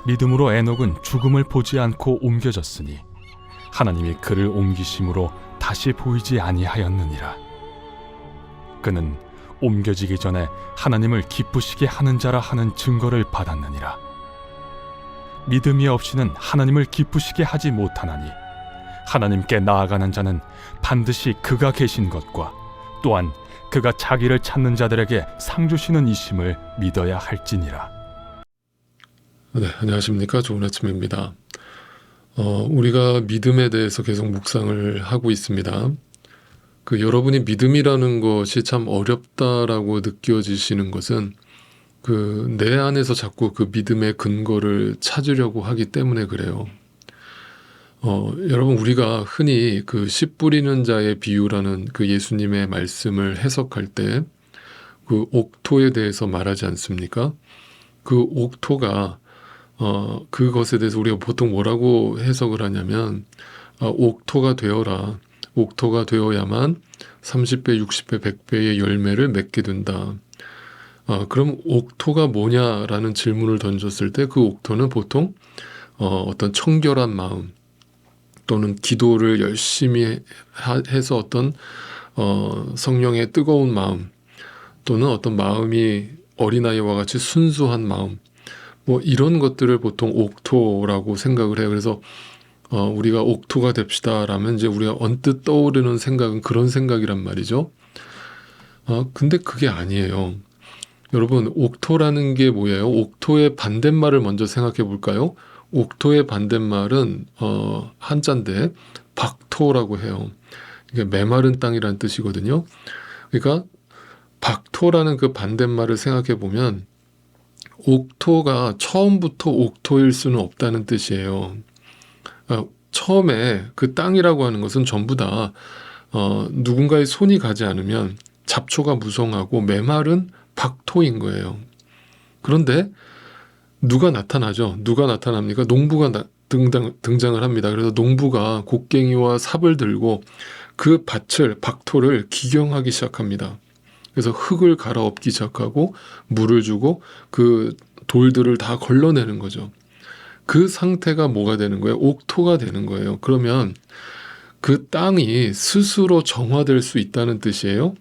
믿음으로 에녹은 죽음을 보지 않고 옮겨졌으니 하나님이 그를 옮기심으로 다시 보이지 아니하였느니라. 그는 옮겨지기 전에 하나님을 기쁘시게 하는 자라 하는 증거를 받았느니라. 믿음이 없이는 하나님을 기쁘시게 하지 못하나니 하나님께 나아가는 자는 반드시 그가 계신 것과 또한 그가 자기를 찾는 자들에게 상 주시는 이심을 믿어야 할지니라. 네, 안녕하십니까. 좋은 아침입니다. 우리가 믿음에 대해서 계속 묵상을 하고 있습니다. 여러분이 믿음이라는 것이 참 어렵다라고 느껴지시는 것은 내 안에서 자꾸 그 믿음의 근거를 찾으려고 하기 때문에 그래요. 여러분, 우리가 흔히 씨 뿌리는 자의 비유라는 예수님의 말씀을 해석할 때 옥토에 대해서 말하지 않습니까? 옥토가 그것에 대해서 우리가 보통 뭐라고 해석을 하냐면 옥토가 되어라. 옥토가 되어야만 30배, 60배, 100배의 열매를 맺게 된다. 그럼 옥토가 뭐냐라는 질문을 던졌을 때 그 옥토는 보통 어떤 청결한 마음 또는 기도를 열심히 해서 어떤 성령의 뜨거운 마음 또는 어떤 마음이 어린아이와 같이 순수한 마음 뭐 이런 것들을 보통 옥토라고 생각을 해요. 그래서 우리가 옥토가 됩시다라면 이제 우리가 언뜻 떠오르는 생각은 그런 생각이란 말이죠. 근데 그게 아니에요. 여러분, 옥토라는 게 뭐예요? 옥토의 반대말을 먼저 생각해 볼까요? 옥토의 반대말은 한자인데 박토라고 해요. 이게 메마른 땅이라는 뜻이거든요. 그러니까 박토라는 그 반대말을 생각해 보면 옥토가 처음부터 옥토일 수는 없다는 뜻이에요. 처음에 그 땅이라고 하는 것은 전부 다 누군가의 손이 가지 않으면 잡초가 무성하고 메마른 박토인 거예요. 그런데 누가 나타나죠? 누가 나타납니까? 농부가 등장을 합니다. 그래서 농부가 곡괭이와 삽을 들고 그 밭을, 박토를 기경하기 시작합니다. 그래서 흙을 갈아엎기 시작하고 물을 주고 그 돌들을 다 걸러내는 거죠. 그 상태가 뭐가 되는 거예요? 옥토가 되는 거예요. 그러면 그 땅이 스스로 정화될 수 있다는 뜻이에요?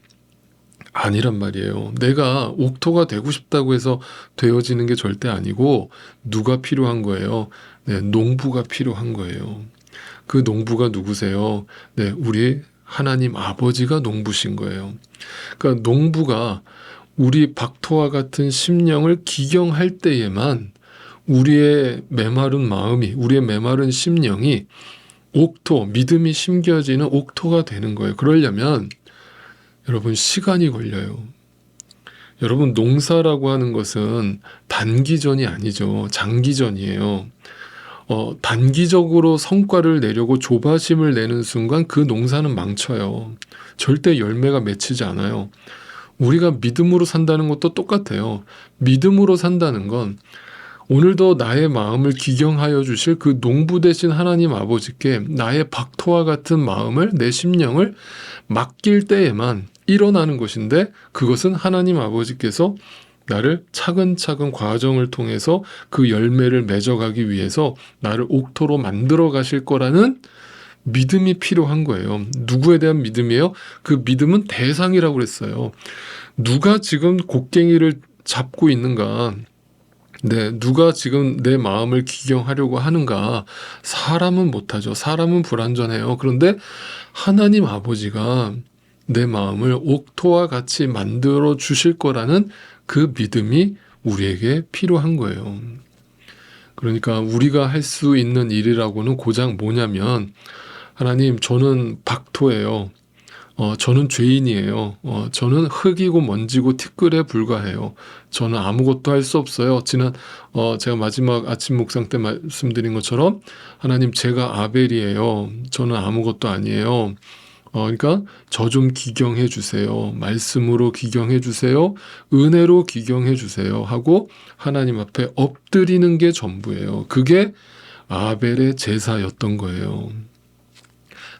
아니란 말이에요. 내가 옥토가 되고 싶다고 해서 되어지는 게 절대 아니고 누가 필요한 거예요? 네, 농부가 필요한 거예요. 그 농부가 누구세요? 네, 우리 하나님 아버지가 농부신 거예요. 그러니까 농부가 우리 박토와 같은 심령을 기경할 때에만 우리의 메마른 마음이, 우리의 메마른 심령이 옥토, 믿음이 심겨지는 옥토가 되는 거예요. 그러려면 여러분 시간이 걸려요. 여러분 농사라고 하는 것은 단기전이 아니죠. 장기전이에요. 단기적으로 성과를 내려고 조바심을 내는 순간 그 농사는 망쳐요. 절대 열매가 맺히지 않아요. 우리가 믿음으로 산다는 것도 똑같아요. 믿음으로 산다는 건 오늘도 나의 마음을 기경하여 주실 그 농부 되신 하나님 아버지께 나의 박토와 같은 마음을, 내 심령을 맡길 때에만 일어나는 것인데 그것은 하나님 아버지께서 나를 차근차근 과정을 통해서 그 열매를 맺어가기 위해서 나를 옥토로 만들어 가실 거라는 믿음이 필요한 거예요. 누구에 대한 믿음이에요? 그 믿음은 대상이라고 그랬어요. 누가 지금 곡괭이를 잡고 있는가? 네, 누가 지금 내 마음을 기경하려고 하는가? 사람은 못하죠. 사람은 불완전해요. 그런데 하나님 아버지가 내 마음을 옥토와 같이 만들어 주실 거라는 그 믿음이 우리에게 필요한 거예요. 그러니까 우리가 할 수 있는 일이라고는 고작 뭐냐면 하나님, 저는 박토예요. 저는 죄인이에요. 저는 흙이고 먼지고 티끌에 불과해요. 저는 아무것도 할 수 없어요. 제가 마지막 아침 묵상 때 말씀드린 것처럼 하나님, 제가 아벨이에요. 저는 아무것도 아니에요. 그러니까 저 좀 기경해 주세요. 말씀으로 기경해 주세요. 은혜로 기경해 주세요. 하고 하나님 앞에 엎드리는 게 전부예요. 그게 아벨의 제사였던 거예요.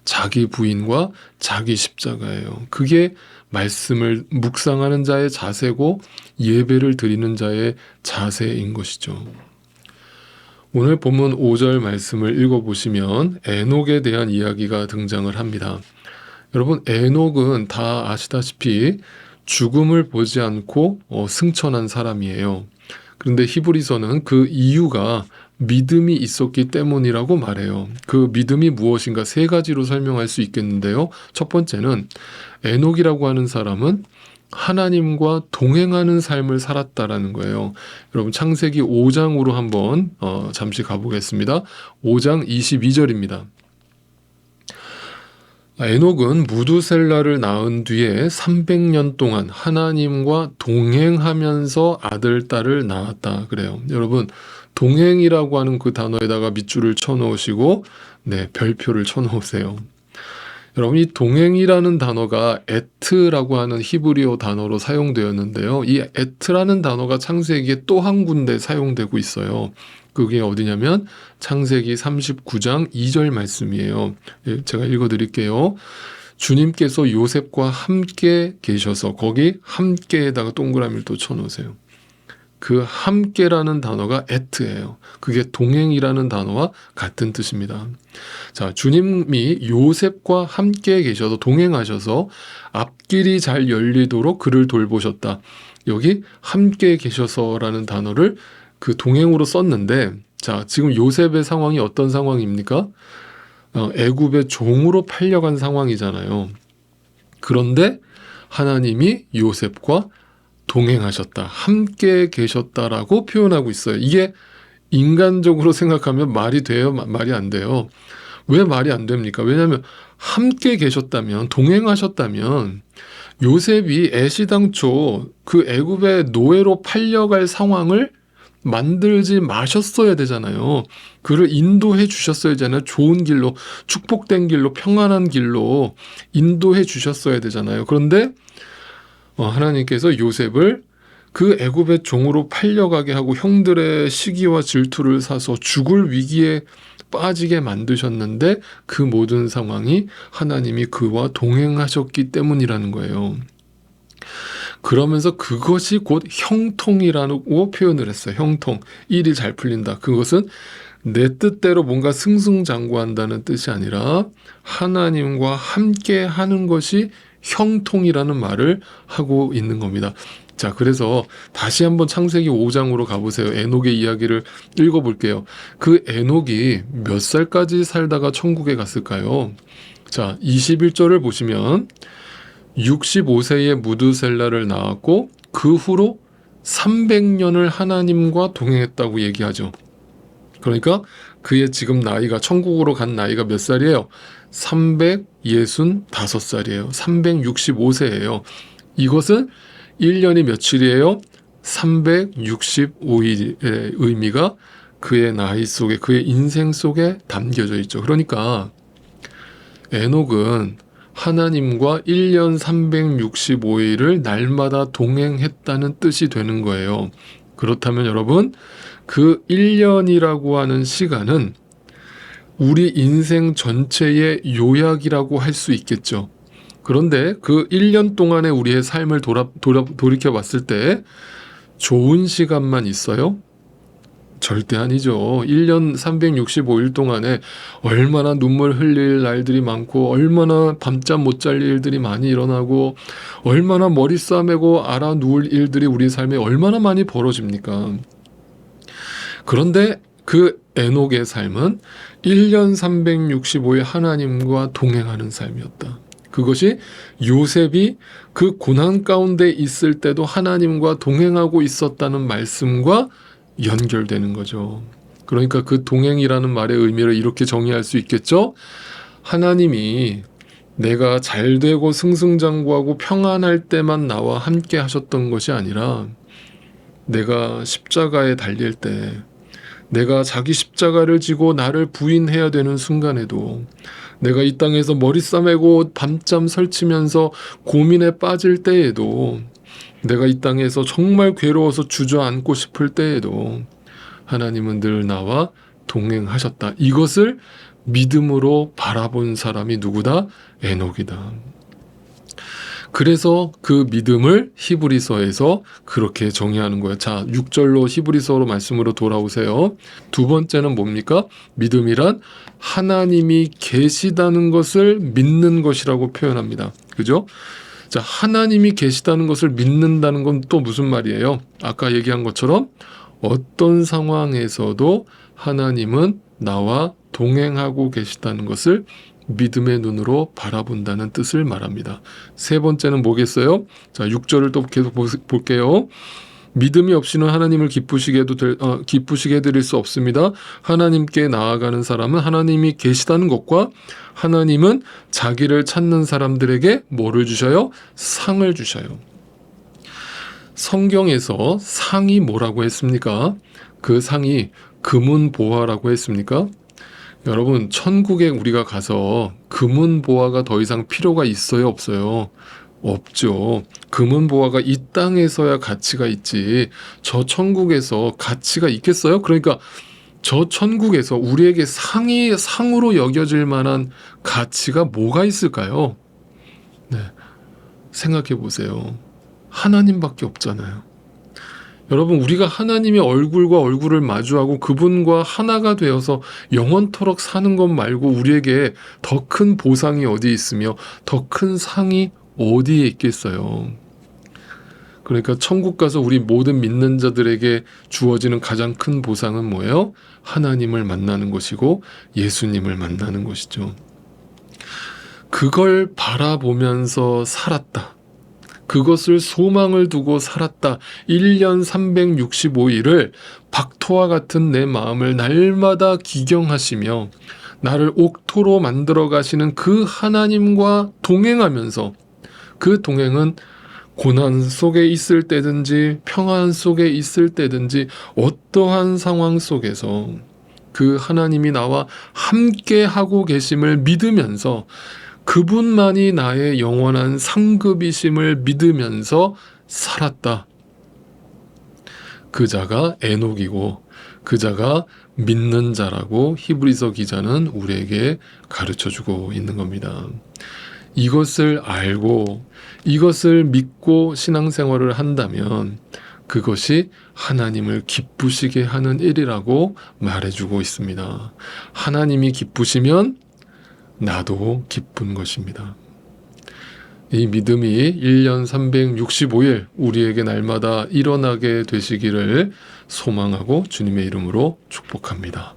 자기 부인과 자기 십자가예요. 그게 말씀을 묵상하는 자의 자세고 예배를 드리는 자의 자세인 것이죠. 오늘 본문 5절 말씀을 읽어보시면 에녹에 대한 이야기가 등장을 합니다. 여러분, 에녹은 다 아시다시피 죽음을 보지 않고 승천한 사람이에요. 그런데 히브리서는 그 이유가 믿음이 있었기 때문이라고 말해요. 그 믿음이 무엇인가 세 가지로 설명할 수 있겠는데요. 첫 번째는 에녹이라고 하는 사람은 하나님과 동행하는 삶을 살았다라는 거예요. 여러분, 창세기 5장으로 한번 잠시 가보겠습니다. 5장 22절입니다. 에녹은 무두셀라를 낳은 뒤에 300년 동안 하나님과 동행하면서 아들, 딸을 낳았다 그래요. 여러분, 동행이라고 하는 그 단어에다가 밑줄을 쳐놓으시고 별표를 쳐놓으세요. 여러분, 이 동행이라는 단어가 에트라고 하는 히브리어 단어로 사용되었는데요. 이 에트라는 단어가 창세기에 또 한 군데 사용되고 있어요. 그게 어디냐면 창세기 39장 2절 말씀이에요. 제가 읽어드릴게요. 주님께서 요셉과 함께 계셔서, 거기 함께에다가 동그라미를 또 쳐놓으세요. 그 함께라는 단어가 에트예요. 그게 동행이라는 단어와 같은 뜻입니다. 자, 주님이 요셉과 함께 계셔서 동행하셔서 앞길이 잘 열리도록 그를 돌보셨다. 여기 함께 계셔서라는 단어를 그 동행으로 썼는데, 자, 지금 요셉의 상황이 어떤 상황입니까? 애굽의 종으로 팔려간 상황이잖아요. 그런데 하나님이 요셉과 동행하셨다, 함께 계셨다라고 표현하고 있어요. 이게 인간적으로 생각하면 말이 돼요? 말이 안 돼요. 왜 말이 안 됩니까? 왜냐하면 함께 계셨다면, 동행하셨다면 요셉이 애시당초 그 애굽의 노예로 팔려갈 상황을 만들지 마셨어야 되잖아요. 그를 인도해 주셨어야 되잖아요. 좋은 길로, 축복된 길로, 평안한 길로 인도해 주셨어야 되잖아요. 그런데 하나님께서 요셉을 그 애굽의 종으로 팔려가게 하고 형들의 시기와 질투를 사서 죽을 위기에 빠지게 만드셨는데, 그 모든 상황이 하나님이 그와 동행하셨기 때문이라는 거예요. 그러면서 그것이 곧 형통이라고 표현을 했어요. 형통, 일이 잘 풀린다. 그것은 내 뜻대로 뭔가 승승장구한다는 뜻이 아니라 하나님과 함께 하는 것이 형통이라는 말을 하고 있는 겁니다. 자, 그래서 다시 한번 창세기 5장으로 가보세요. 에녹의 이야기를 읽어볼게요. 그 에녹이 몇 살까지 살다가 천국에 갔을까요? 자, 21절을 보시면 65세에 무두셀라를 낳았고 그 후로 300년을 하나님과 동행했다고 얘기하죠. 그러니까 그의 지금 나이가, 천국으로 간 나이가 몇 살이에요? 365살이에요. 365세예요. 이것은 1년이 며칠이에요? 365일의 의미가 그의 나이 속에, 그의 인생 속에 담겨져 있죠. 그러니까 에녹은 하나님과 1년 365일을 날마다 동행했다는 뜻이 되는 거예요. 그렇다면 여러분, 그 1년이라고 하는 시간은 우리 인생 전체의 요약이라고 할 수 있겠죠. 그런데 그 1년 동안의 우리의 삶을 돌이켜 봤을 때 좋은 시간만 있어요? 절대 아니죠. 1년 365일 동안에 얼마나 눈물 흘릴 날들이 많고, 얼마나 밤잠 못 잘 일들이 많이 일어나고, 얼마나 머리 싸매고 알아 누울 일들이 우리 삶에 얼마나 많이 벌어집니까? 그런데 그 에녹의 삶은 1년 365일 하나님과 동행하는 삶이었다. 그것이 요셉이 그 고난 가운데 있을 때도 하나님과 동행하고 있었다는 말씀과 연결되는 거죠. 그러니까 그 동행이라는 말의 의미를 이렇게 정의할 수 있겠죠? 하나님이 내가 잘되고 승승장구하고 평안할 때만 나와 함께 하셨던 것이 아니라, 내가 십자가에 달릴 때, 내가 자기 십자가를 지고 나를 부인해야 되는 순간에도, 내가 이 땅에서 머리 싸매고 밤잠 설치면서 고민에 빠질 때에도, 내가 이 땅에서 정말 괴로워서 주저앉고 싶을 때에도 하나님은 늘 나와 동행하셨다. 이것을 믿음으로 바라본 사람이 누구다? 에녹이다. 그래서 그 믿음을 히브리서에서 그렇게 정의하는 거예요. 자, 6절로 히브리서로 말씀으로 돌아오세요. 두 번째는 뭡니까? 믿음이란 하나님이 계시다는 것을 믿는 것이라고 표현합니다. 그죠? 자, 하나님이 계시다는 것을 믿는다는 건 또 무슨 말이에요? 아까 얘기한 것처럼 어떤 상황에서도 하나님은 나와 동행하고 계시다는 것을 믿음의 눈으로 바라본다는 뜻을 말합니다. 세 번째는 뭐겠어요? 자, 6절을 또 계속 볼게요. 믿음이 없이는 하나님을 기쁘시게 해드릴 수 없습니다. 하나님께 나아가는 사람은 하나님이 계시다는 것과 하나님은 자기를 찾는 사람들에게 뭐를 주셔요? 상을 주셔요. 성경에서 상이 뭐라고 했습니까? 그 상이 금은보화라고 했습니까? 여러분, 천국에 우리가 가서 금은보화가 더 이상 필요가 있어요, 없어요? 없죠. 금은보화가 이 땅에서야 가치가 있지 저 천국에서 가치가 있겠어요? 그러니까 저 천국에서 우리에게 상으로 여겨질 만한 가치가 뭐가 있을까요? 네, 생각해 보세요. 하나님밖에 없잖아요. 여러분, 우리가 하나님의 얼굴과 얼굴을 마주하고 그분과 하나가 되어서 영원토록 사는 것 말고 우리에게 더 큰 보상이 어디 있으며 더 큰 상이 어디에 있겠어요? 그러니까 천국 가서 우리 모든 믿는 자들에게 주어지는 가장 큰 보상은 뭐예요? 하나님을 만나는 것이고 예수님을 만나는 것이죠. 그걸 바라보면서 살았다. 그것을 소망을 두고 살았다. 1년 365일을 박토와 같은 내 마음을 날마다 기경하시며 나를 옥토로 만들어 가시는 그 하나님과 동행하면서, 그 동행은 고난 속에 있을 때든지 평안 속에 있을 때든지 어떠한 상황 속에서 그 하나님이 나와 함께 하고 계심을 믿으면서 그분만이 나의 영원한 상급이심을 믿으면서 살았다. 그 자가 에녹이고 그 자가 믿는 자라고 히브리서 기자는 우리에게 가르쳐주고 있는 겁니다. 이것을 알고 이것을 믿고 신앙생활을 한다면 그것이 하나님을 기쁘시게 하는 일이라고 말해주고 있습니다. 하나님이 기쁘시면 나도 기쁜 것입니다. 이 믿음이 1년 365일 우리에게 날마다 일어나게 되시기를 소망하고 주님의 이름으로 축복합니다.